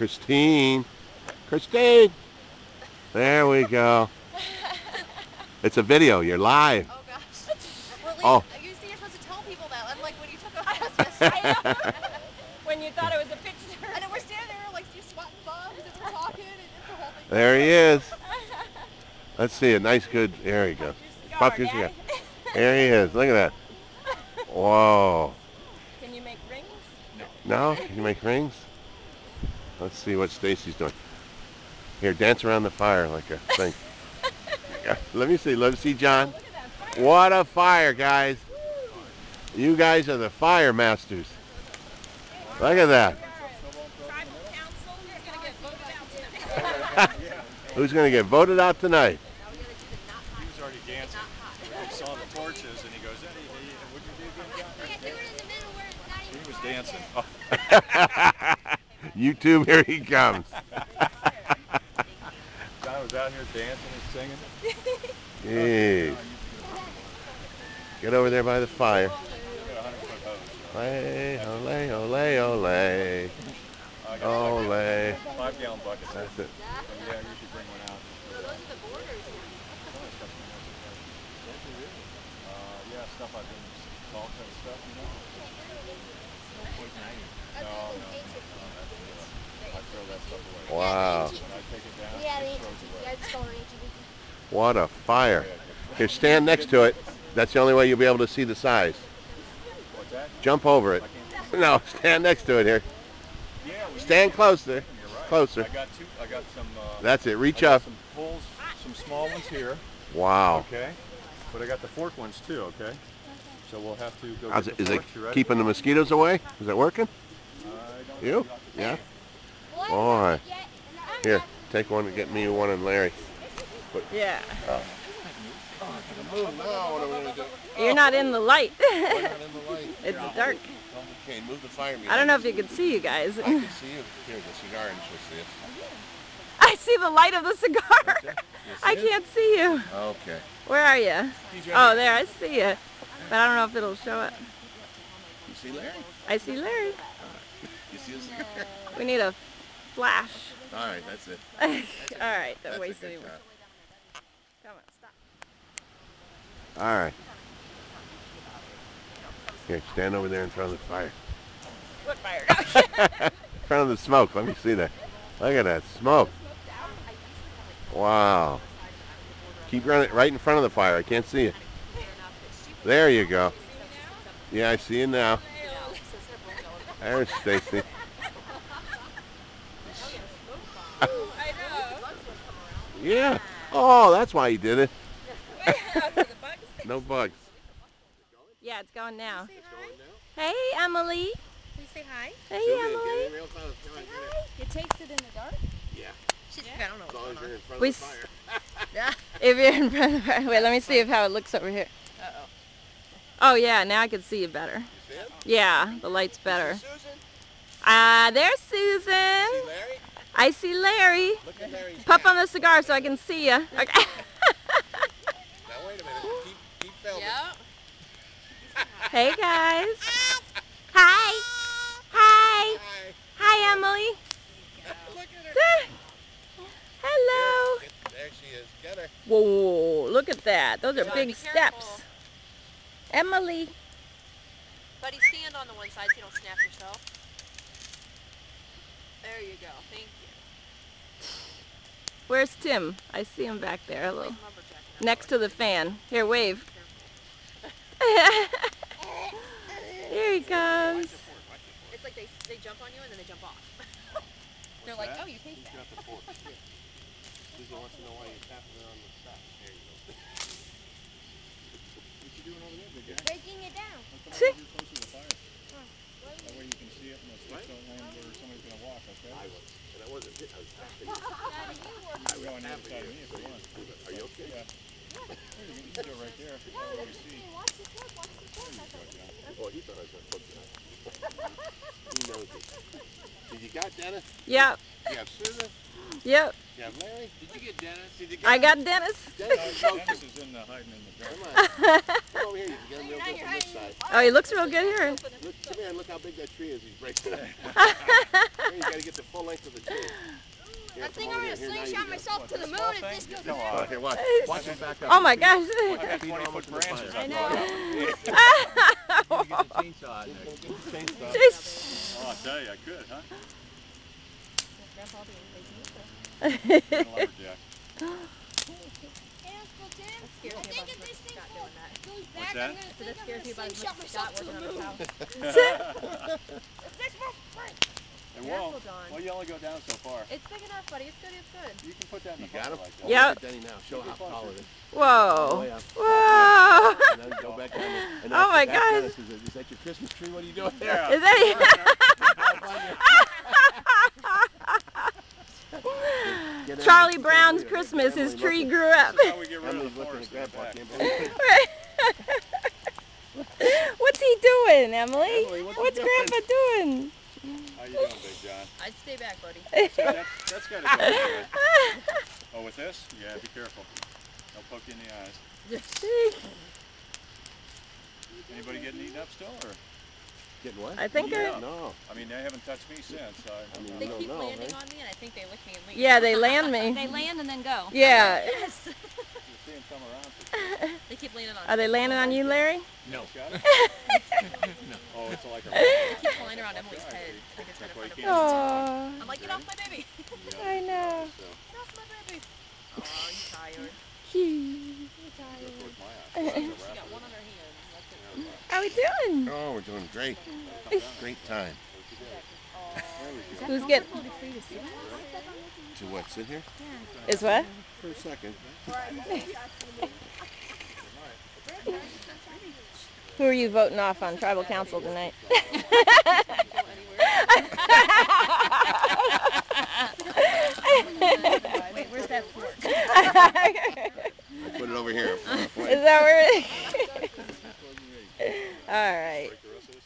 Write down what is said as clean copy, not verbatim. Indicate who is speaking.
Speaker 1: Christine. Christine. There we go. It's a video. You're live.
Speaker 2: Oh gosh. Well,
Speaker 1: oh.
Speaker 2: You see, you're supposed to tell people that. Unlike when you took a photo.
Speaker 3: When you thought it was a picture.
Speaker 2: And then we're standing there like you swatting bombs and we're talking and it's the whole thing.
Speaker 1: There he is. Let's see a nice good. There you go. Puff your cigar. There he is. Look at that. Whoa.
Speaker 3: Can you make rings?
Speaker 1: No? Can you make rings? Let's see what Stacy's doing. Here, dance around the fire like a thing. Let me see, John. What a fire, guys. You guys are the fire masters. Look at that. Who's going to get voted out tonight?
Speaker 4: He was already dancing. He saw the torches and he goes, Eddie, what'd you do again, John? He was dancing.
Speaker 1: YouTube, here he comes.
Speaker 4: John was out here dancing and singing.
Speaker 1: Hey. Get over there by the fire. Ole, ole, ole, ole. Ole.
Speaker 4: 5-gallon buckets.
Speaker 1: That's it.
Speaker 4: Yeah, you should bring one out. Yeah, stuff I've been all kind of stuff, you know. No. I throw that stuff away.
Speaker 1: Wow.
Speaker 4: When I take it down, it throws away.
Speaker 1: What a fire. Here, stand next to it. That's the only way you'll be able to see the size.
Speaker 4: What's that?
Speaker 1: Jump over it. No, stand next to it here.
Speaker 4: Yeah,
Speaker 1: Stand closer.
Speaker 4: Right.
Speaker 1: Closer.
Speaker 4: I got some.
Speaker 1: That's it. Reach up.
Speaker 4: Some pulls, some small ones here.
Speaker 1: Wow.
Speaker 4: Okay. But I got the fork ones too. Okay. So we'll have to go.
Speaker 1: How's
Speaker 4: get
Speaker 1: it?
Speaker 4: the
Speaker 1: Is it
Speaker 4: forks. You ready?
Speaker 1: keeping the mosquitoes away? Is it working?
Speaker 4: I don't
Speaker 1: You? Yeah. Boy. Here, take one and get me one and Larry.
Speaker 3: Yeah.
Speaker 1: Oh. Move now. What are we gonna do?
Speaker 3: You're not in the light.
Speaker 1: Why not in the light?
Speaker 3: It's dark.
Speaker 1: Okay, move the fire meter.
Speaker 3: I don't know if you can see you guys.
Speaker 1: I can see you. Here, the cigar, and she'll see it.
Speaker 3: I see the light of the cigar. I can't see you.
Speaker 1: Okay.
Speaker 3: Where are you? Oh, there. I see you. But I don't know if it'll show up.
Speaker 1: You see Larry?
Speaker 3: I see Larry.
Speaker 1: You see the cigar?
Speaker 3: We need a flash.
Speaker 1: All right, that's it.
Speaker 3: All right, don't
Speaker 1: That's
Speaker 3: waste
Speaker 1: a good
Speaker 3: any more.
Speaker 1: shot.
Speaker 3: Come on, stop.
Speaker 1: All right. Here, stand over there in front of the fire.
Speaker 3: What fire?
Speaker 1: In front of the smoke. Let me see that. Look at that smoke. Wow. Keep running right in front of the fire. I can't see you. There you go. Yeah, I see you now. There's Stacy. Yeah. Oh, that's why he did it. No bugs.
Speaker 3: Yeah, it's going now. Hey, Emily.
Speaker 2: Can you say hi?
Speaker 3: Hey, Emily.
Speaker 2: You taste it in the dark?
Speaker 1: Yeah.
Speaker 2: I don't know.
Speaker 1: As long as you're in front
Speaker 3: We
Speaker 1: of the fire.
Speaker 3: If you're in front of the fire. Wait, let me see how it looks over here.
Speaker 2: Uh-oh.
Speaker 3: Oh, yeah, now I can see you better.
Speaker 1: You see it?
Speaker 3: Yeah, the light's better.
Speaker 1: Susan?
Speaker 3: There's Susan.
Speaker 1: See Larry?
Speaker 3: I see Larry.
Speaker 1: Look at Larry's
Speaker 3: Puff
Speaker 1: hat.
Speaker 3: on the cigar so I can see you. Okay.
Speaker 1: Now wait a minute. Keep filming.
Speaker 2: Yep.
Speaker 3: Hey, guys. Hi. Hi.
Speaker 1: Hi.
Speaker 3: Hi, Emily.
Speaker 1: Look at her.
Speaker 3: Hello.
Speaker 1: There she is. Get her.
Speaker 3: Whoa, look at that. Those are
Speaker 2: John,
Speaker 3: big
Speaker 2: be careful.
Speaker 3: steps. Emily.
Speaker 2: Buddy, stand on the one side so you don't snap yourself. There you go. Thank you.
Speaker 3: Where's Tim? I see him back there. Hello.
Speaker 2: Lumberjack.
Speaker 3: Next to the fan. Here, wave. Here he comes.
Speaker 2: It's like they jump on you and then they jump off. They're like, oh, you taste that.
Speaker 1: Susan wants to know why you're tapping her on the side. There you go.
Speaker 4: What you doing over there, big guy?
Speaker 5: Breaking it down.
Speaker 4: Come over here close to the fire. That way you can see it and the sticks don't land where somebody's going to walk, okay?
Speaker 1: I was. And I wasn't hit. I was tapping you.
Speaker 4: You can go on the other side of me if you want.
Speaker 1: Are you okay?
Speaker 4: Yeah. You can go right there. That's what we see.
Speaker 5: Watch the fork, watch the fork.
Speaker 1: Oh, he thought I was going to put that. He knows it. Did you got Dennis?
Speaker 3: Yep.
Speaker 1: You have Susan?
Speaker 3: Yep.
Speaker 1: You have Larry? Did you get Dennis? Did you get
Speaker 3: I got Dennis.
Speaker 1: Dennis?
Speaker 4: Dennis is hiding in the dark.
Speaker 1: Come on. Come over here. You can get him real good from this side.
Speaker 3: Oh, he looks real good here.
Speaker 1: Look, come here and look how big that tree is. He's breaking it. Here, you got to get the full length of the tree. Here,
Speaker 2: I think I'm going to slingshot myself to the moon if this goes
Speaker 1: on. Here, watch. Watch him back up.
Speaker 3: Oh my gosh.
Speaker 4: I got 20-foot branches.
Speaker 3: I know.
Speaker 4: You get the chainsaw out there. Oh, I'll tell you, I could, huh? Lumberjack. What's that?
Speaker 2: So that scares me about Scott working on his house.
Speaker 4: It won't. Well, you only go down so far.
Speaker 2: It's big enough, buddy. It's good, it's good.
Speaker 4: You can put that in the
Speaker 1: got him?
Speaker 4: like that.
Speaker 3: Yep.
Speaker 1: Denny now. Show how tall it is.
Speaker 3: Whoa.
Speaker 1: Way up.
Speaker 3: Whoa.
Speaker 1: And then go back down there. And
Speaker 3: Oh my
Speaker 1: that's
Speaker 3: gosh.
Speaker 1: Dennis. Is that your Christmas tree? What are you doing there?
Speaker 4: Yeah.
Speaker 3: Is that Charlie Brown's Christmas, his tree grew up.
Speaker 4: That's how we get rid of
Speaker 1: Emily's
Speaker 4: the
Speaker 1: looking
Speaker 4: forest
Speaker 1: at
Speaker 4: in the
Speaker 1: Grandpa.
Speaker 4: back.
Speaker 1: Can't believe it.
Speaker 3: What's he doing, Emily?
Speaker 1: Emily, what's he
Speaker 3: What's
Speaker 1: doing?
Speaker 3: Grandpa doing?
Speaker 4: How you doing, Big John?
Speaker 2: I'd stay back, buddy.
Speaker 4: That's got to go good. Oh, with this? Yeah, be careful. They'll poke you in the eyes. Anybody getting eaten up still, or?
Speaker 1: Getting what?
Speaker 3: I think
Speaker 4: Yeah.
Speaker 1: No.
Speaker 4: I mean, they haven't touched me since.
Speaker 1: mean,
Speaker 2: They
Speaker 1: don't
Speaker 2: keep
Speaker 1: know,
Speaker 2: landing
Speaker 1: right?
Speaker 2: on me, and I think they lick me and leave.
Speaker 3: Yeah, they land me.
Speaker 2: They land and then go.
Speaker 3: Yeah.
Speaker 2: Yes.
Speaker 4: You're seeing some around.
Speaker 2: They keep landing on
Speaker 3: Are they landing on you, Larry?
Speaker 4: No. Got it? No. Oh, it's like a...
Speaker 2: They keep flying around Emily's head. I think it's kind of fun to
Speaker 4: That's
Speaker 2: play.
Speaker 3: Oh,
Speaker 2: I'm like, get off my baby.
Speaker 3: I know.
Speaker 4: So,
Speaker 2: Get off my baby. Oh, you tired.
Speaker 3: Cute.
Speaker 2: You tired.
Speaker 4: towards my eye.
Speaker 2: She got one on her hand. That's it.
Speaker 3: How we doing?
Speaker 1: Oh, we're doing great. Great time.
Speaker 3: Who's getting?
Speaker 1: To what? Sit here?
Speaker 3: Is what?
Speaker 1: For a second.
Speaker 3: Who are you voting off on tribal council tonight?
Speaker 2: Wait, where's that fork?
Speaker 1: Put it over here.
Speaker 3: Is that where it is? All right.
Speaker 4: Break the rest of this